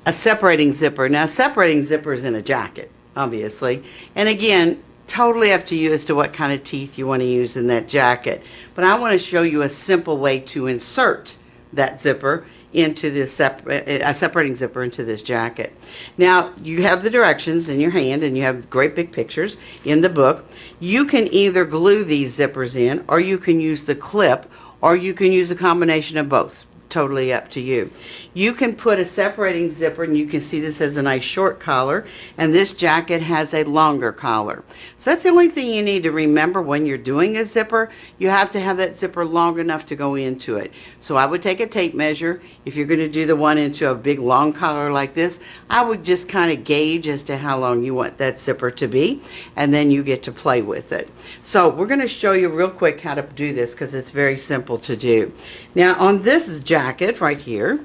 a separating zipper. Now, separating zipper is in a jacket, obviously. And again, totally up to you as to what kind of teeth you want to use in that jacket. But I want to show you a simple way to insert that zipper into this a separating zipper into this jacket. Now, you have the directions in your hand, and you have great big pictures in the book. You can either glue these zippers in, or you can use the clip, or you can use a combination of both. Totally up to you. You can put a separating zipper, and you can see this has a nice short collar, and this jacket has a longer collar. So that's the only thing you need to remember when you're doing a zipper. You have to have that zipper long enough to go into it. So I would take a tape measure. If you're going to do the one into a big long collar like this, I would just kind of gauge as to how long you want that zipper to be, and then you get to play with it. So we're going to show you real quick how to do this because it's very simple to do. Now, on this jacket right here,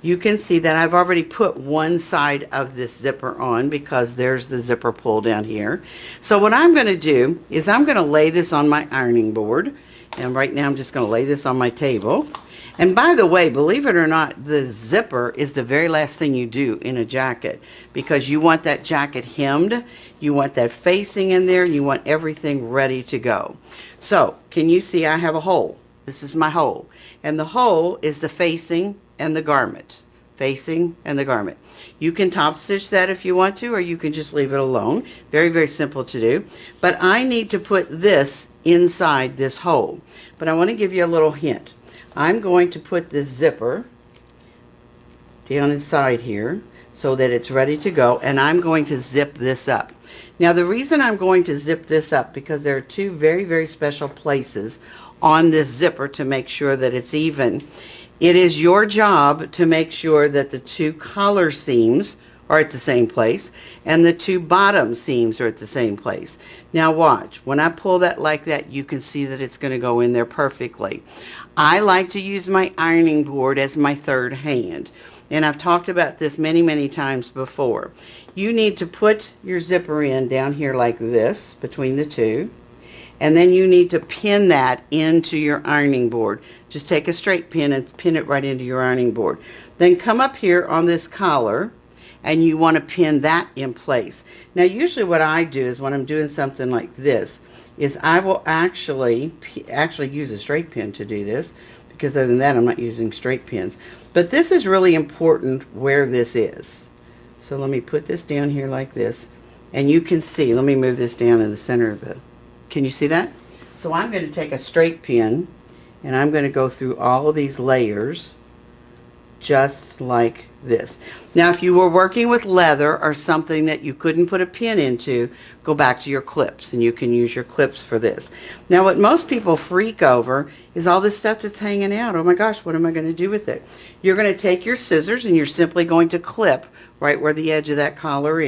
you can see that I've already put one side of this zipper on because there's the zipper pull down here. So what I'm going to do is I'm going to lay this on my ironing board, and right now I'm just going to lay this on my table. And by the way, believe it or not, the zipper is the very last thing you do in a jacket because you want that jacket hemmed, you want that facing in there, and you want everything ready to go. So can you see I have a hole? This is my hole, and the hole is the facing and the garment. Facing and the garment. You can top stitch that if you want to, or you can just leave it alone. Very, very simple to do. But I need to put this inside this hole. But I want to give you a little hint. I'm going to put this zipper down inside here so that it's ready to go, and I'm going to zip this up. Now, the reason I'm going to zip this up because there are two very, very special places on this zipper to make sure that it's even. It is your job to make sure that the two collar seams are at the same place and the two bottom seams are at the same place. Now watch, when I pull that like that, you can see that it's going to go in there perfectly. I like to use my ironing board as my third hand, and I've talked about this many, many times before. You need to put your zipper in down here like this between the two. And then you need to pin that into your ironing board. Just take a straight pin and pin it right into your ironing board. Then come up here on this collar, and you want to pin that in place. Now, usually what I do is when I'm doing something like this, is I will actually use a straight pin to do this, because other than that, I'm not using straight pins. But this is really important where this is. So let me put this down here like this, and you can see, let me move this down in the center of the, can you see that? So I'm going to take a straight pin, and I'm going to go through all of these layers just like this. Now, if you were working with leather or something that you couldn't put a pin into, go back to your clips, and you can use your clips for this. Now, what most people freak over is all this stuff that's hanging out. Oh my gosh, what am I going to do with it? You're going to take your scissors, and you're simply going to clip right where the edge of that collar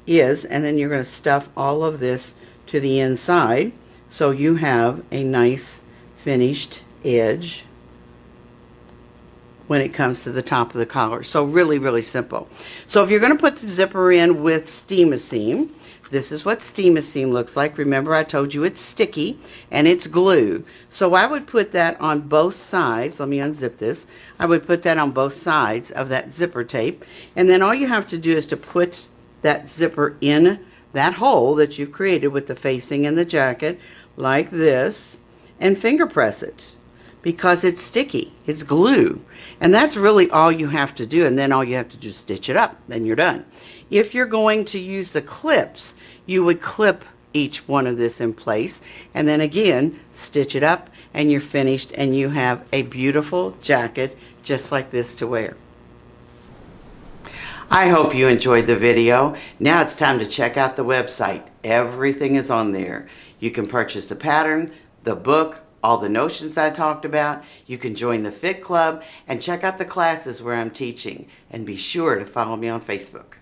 is, and then you're going to stuff all of this to the inside, so you have a nice finished edge when it comes to the top of the collar. So really, really simple. So if you're going to put the zipper in with Steam-a-Seam, this is what Steam-a-Seam looks like. Remember, I told you it's sticky and it's glue. So I would put that on both sides. Let me unzip this. I would put that on both sides of that zipper tape, and then all you have to do is to put that zipper in that hole that you've created with the facing and the jacket like this, and finger press it because it's sticky, it's glue, and that's really all you have to do. And then all you have to do is stitch it up, then you're done. If you're going to use the clips, you would clip each one of this in place, and then again stitch it up, and you're finished, and you have a beautiful jacket just like this to wear. I hope you enjoyed the video. Now it's time to check out the website. Everything is on there. You can purchase the pattern, the book, all the notions I talked about. You can join the Fit Club and check out the classes where I'm teaching. And be sure to follow me on Facebook.